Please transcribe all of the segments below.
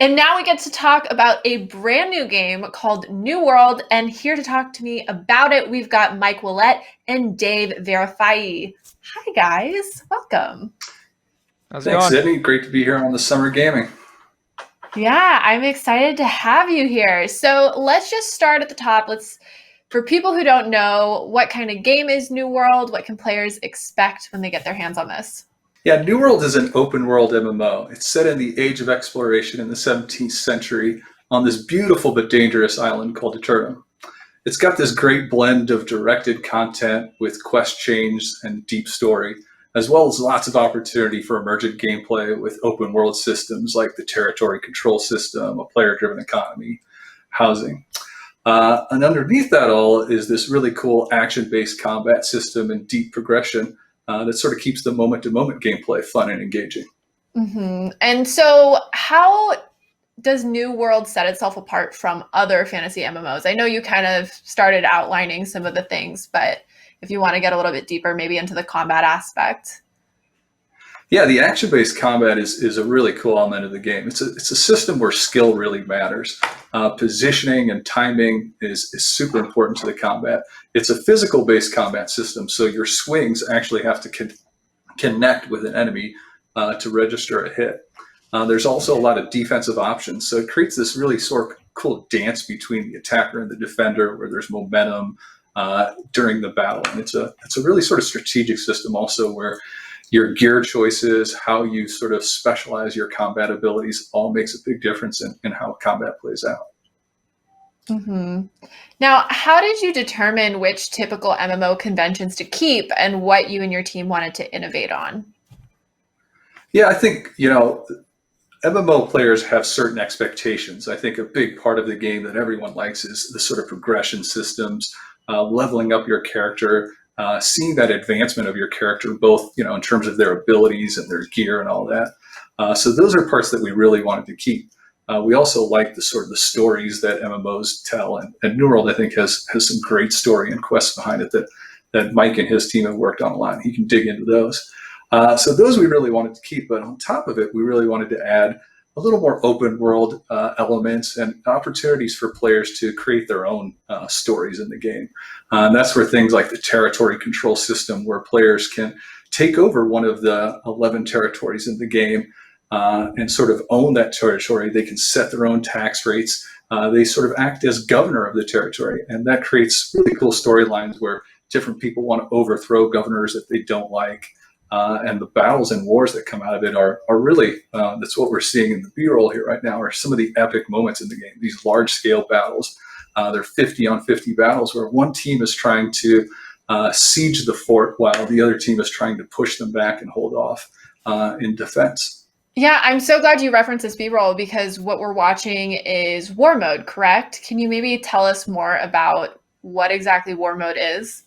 And now we get to talk about a brand new game called New World. And here to talk to me about it, we've got Mike Willett and Dave Verifai. Hi, guys. Welcome. How's it Thanks, going? Sydney. Great to be here on the Summer Gaming. Yeah, I'm excited to have you here. So let's just start at the top. For people who don't know, what kind of game is New World? What can players expect when they get their hands on this? Yeah, New World is an open world MMO. It's set in the age of exploration in the 17th century on this beautiful but dangerous island called Eternum. It's got this great blend of directed content with quest chains and deep story, as well as lots of opportunity for emergent gameplay with open world systems like the territory control system, a player-driven economy, housing. And underneath that all is this really cool action-based combat system and deep progression that sort of keeps the moment-to-moment gameplay fun and engaging. Mm-hmm. And so how does New World set itself apart from other fantasy MMOs? I know you kind of started outlining some of the things, but if you want to get a little bit deeper, maybe into the combat aspect. Yeah, the action-based combat is a really cool element of the game. It's a system where skill really matters. Positioning and timing is super important to the combat. It's a physical-based combat system, so your swings actually have to connect with an enemy to register a hit. There's also a lot of defensive options, so it creates this really sort of cool dance between the attacker and the defender where there's momentum during the battle. And it's a really sort of strategic system also where your gear choices, how you sort of specialize your combat abilities all makes a big difference in how combat plays out. Mm-hmm. Now, how did you determine which typical MMO conventions to keep and what you and your team wanted to innovate on? Yeah, I think, MMO players have certain expectations. I think a big part of the game that everyone likes is the sort of progression systems, leveling up your character, seeing that advancement of your character, both in terms of their abilities and their gear and all that. So those are parts that we really wanted to keep. We also like the sort of the stories that MMOs tell, and New World I think has some great story and quests behind it that Mike and his team have worked on a lot. He can dig into those. So those we really wanted to keep, but on top of it, we really wanted to add a little more open world elements and opportunities for players to create their own stories in the game. And that's where things like the territory control system, where players can take over one of the 11 territories in the game and sort of own that territory. They can set their own tax rates. They sort of act as governor of the territory, and that creates really cool storylines where different people want to overthrow governors that they don't like. And the battles and wars that come out of it are really, that's what we're seeing in the B-roll here right now, are some of the epic moments in the game, these large-scale battles. They're 50-on-50 battles where one team is trying to siege the fort while the other team is trying to push them back and hold off in defense. Yeah, I'm so glad you referenced this B-roll because what we're watching is War Mode, correct? Can you maybe tell us more about what exactly War Mode is?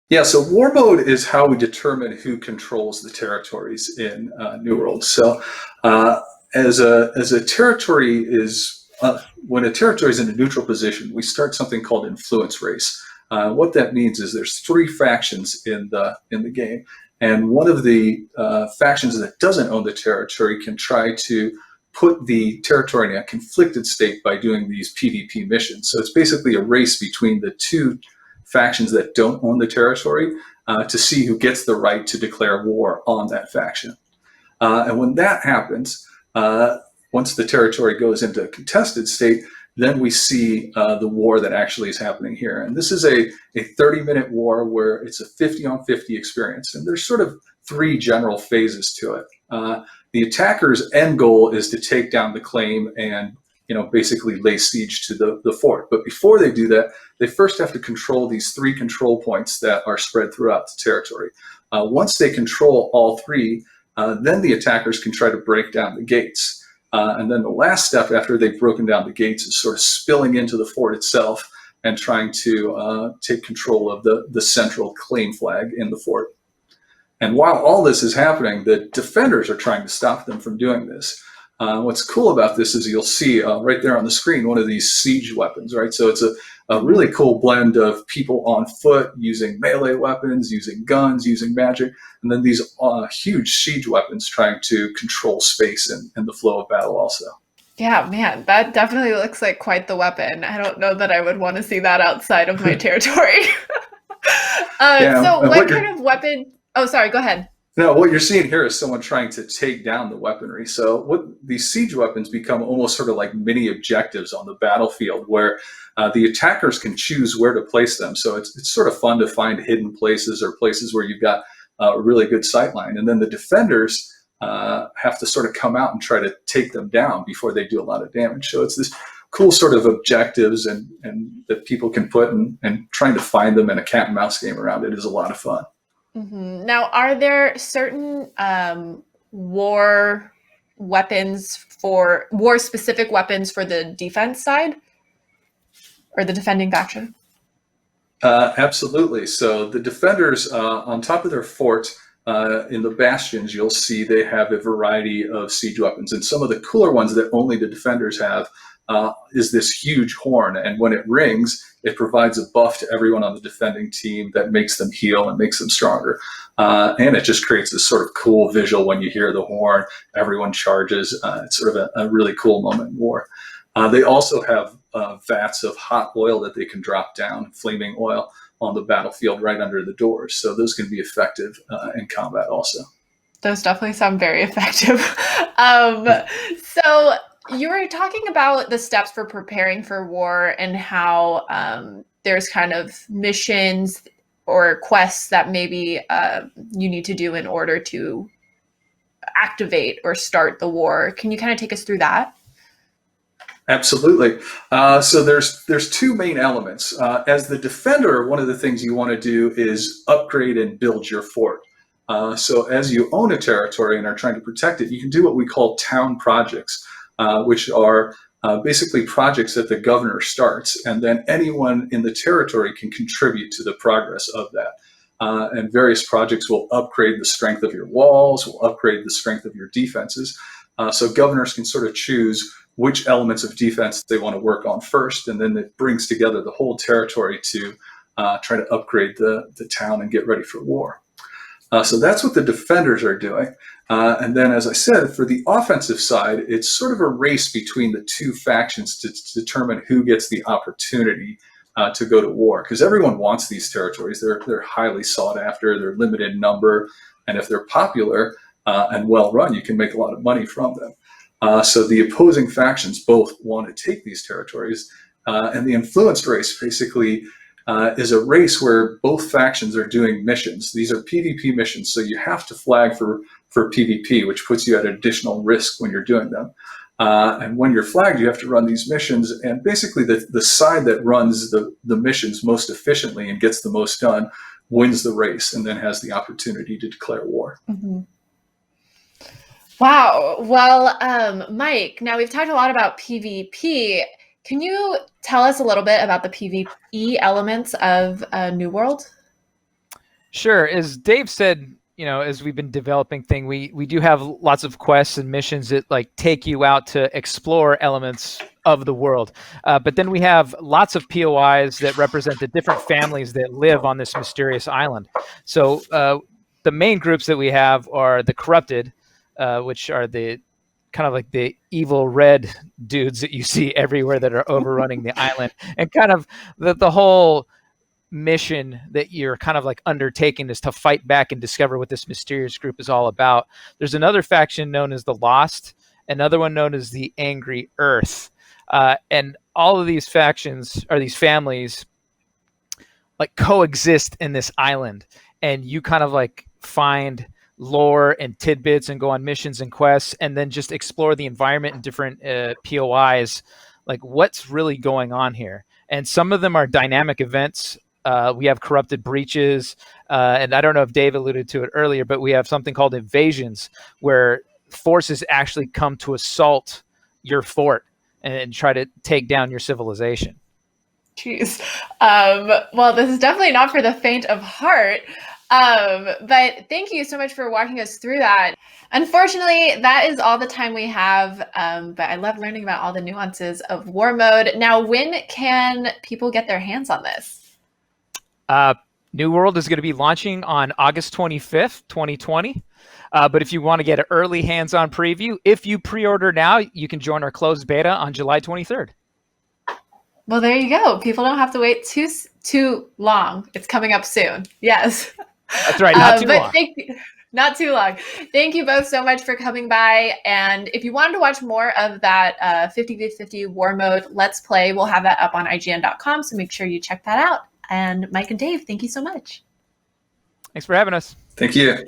Yeah, so War Mode is how we determine who controls the territories in New World. So as a territory is, when a territory is in a neutral position, we start something called influence race. What that means is there's 3 factions in the game, and one of the factions that doesn't own the territory can try to put the territory in a conflicted state by doing these PvP missions. So it's basically a race between the 2 factions that don't own the territory to see who gets the right to declare war on that faction. And when that happens, once the territory goes into a contested state, then we see the war that actually is happening here. And this is a 30-minute war where it's a 50-on-50 experience. And there's sort of 3 general phases to it. The attacker's end goal is to take down the claim and basically lay siege to the fort. But before they do that, they first have to control these 3 control points that are spread throughout the territory. Once they control all 3, then the attackers can try to break down the gates. And then the last step after they've broken down the gates is sort of spilling into the fort itself and trying to take control of the central claim flag in the fort. And while all this is happening, the defenders are trying to stop them from doing this. What's cool about this is you'll see right there on the screen one of these siege weapons, right? So it's a really cool blend of people on foot using melee weapons, using guns, using magic, and then these huge siege weapons trying to control space and the flow of battle also. Yeah, man, that definitely looks like quite the weapon. I don't know that I would want to see that outside of my territory. Yeah, So and what kind of weapon? Oh, sorry, go ahead. now, what you're seeing here is someone trying to take down the weaponry. So, what these siege weapons become almost sort of like mini objectives on the battlefield, where the attackers can choose where to place them. So, it's sort of fun to find hidden places or places where you've got a really good sightline. And then the defenders have to sort of come out and try to take them down before they do a lot of damage. So, it's this cool sort of objectives and that people can put, and trying to find them in a cat and mouse game around it is a lot of fun. Now, are there certain war weapons for war specific weapons for the defense side or the defending faction? Absolutely. So the defenders, on top of their fort, in the bastions, you'll see they have a variety of siege weapons. And some of the cooler ones that only the defenders have is this huge horn. And when it rings, it provides a buff to everyone on the defending team that makes them heal and makes them stronger. And it just creates this sort of cool visual when you hear the horn, everyone charges. It's sort of a really cool moment in war. They also have vats of hot oil that they can drop down, flaming oil, on the battlefield right under the doors. So those can be effective in combat also. Those definitely sound very effective. So you were talking about the steps for preparing for war and how there's kind of missions or quests that maybe you need to do in order to activate or start the war. Can you kind of take us through that? Absolutely. So there's two main elements. As the defender, one of the things you want to do is upgrade and build your fort. So as you own a territory and are trying to protect it, you can do what we call town projects, which are basically projects that the governor starts, and then anyone in the territory can contribute to the progress of that. And various projects will upgrade the strength of your walls, will upgrade the strength of your defenses. So governors can sort of choose which elements of defense they want to work on first, and then it brings together the whole territory to try to upgrade the town and get ready for war. So that's what the defenders are doing. And then, as I said, for the offensive side, it's sort of a race between the two factions to determine who gets the opportunity to go to war, because everyone wants these territories. They're highly sought after, they're limited in number, and if they're popular and well run, you can make a lot of money from them. So the opposing factions both want to take these territories, and the influence race basically is a race where both factions are doing missions. These are PvP missions, so you have to flag for PvP, which puts you at additional risk when you're doing them. And when you're flagged, you have to run these missions, and basically the side that runs the missions most efficiently and gets the most done wins the race, and then has the opportunity to declare war. Mm-hmm. Wow. Well, Mike, now we've talked a lot about PvP. Can you tell us a little bit about the PvE elements of New World? Sure. As Dave said, as we've been developing thing, we do have lots of quests and missions that like take you out to explore elements of the world. But then we have lots of POIs that represent the different families that live on this mysterious island. So the main groups that we have are the corrupted, which are the kind of like the evil red dudes that you see everywhere that are overrunning the island, and kind of the whole mission that you're kind of like undertaking is to fight back and discover what this mysterious group is all about. There's another faction known as the Lost, another one known as the Angry Earth, and all of these factions or these families like coexist in this island, and you kind of like find lore and tidbits and go on missions and quests, and then just explore the environment and different POIs, like what's really going on here. And some of them are dynamic events. We have corrupted breaches, and I don't know if Dave alluded to it earlier, but we have something called invasions, where forces actually come to assault your fort and try to take down your civilization. Jeez. Well, this is definitely not for the faint of heart. But thank you so much for walking us through that. Unfortunately, that is all the time we have. But I love learning about all the nuances of war mode. Now, when can people get their hands on this? New World is going to be launching on August 25th, 2020. But if you want to get an early hands-on preview, if you pre-order now, you can join our closed beta on July 23rd. Well, there you go. People don't have to wait too long. It's coming up soon. Yes. That's right. Not too long. Not too long. Thank you both so much for coming by. And if you wanted to watch more of that 50v50 War Mode Let's Play, we'll have that up on IGN.com. So make sure you check that out. And Mike and Dave, thank you so much. Thanks for having us. Thank you.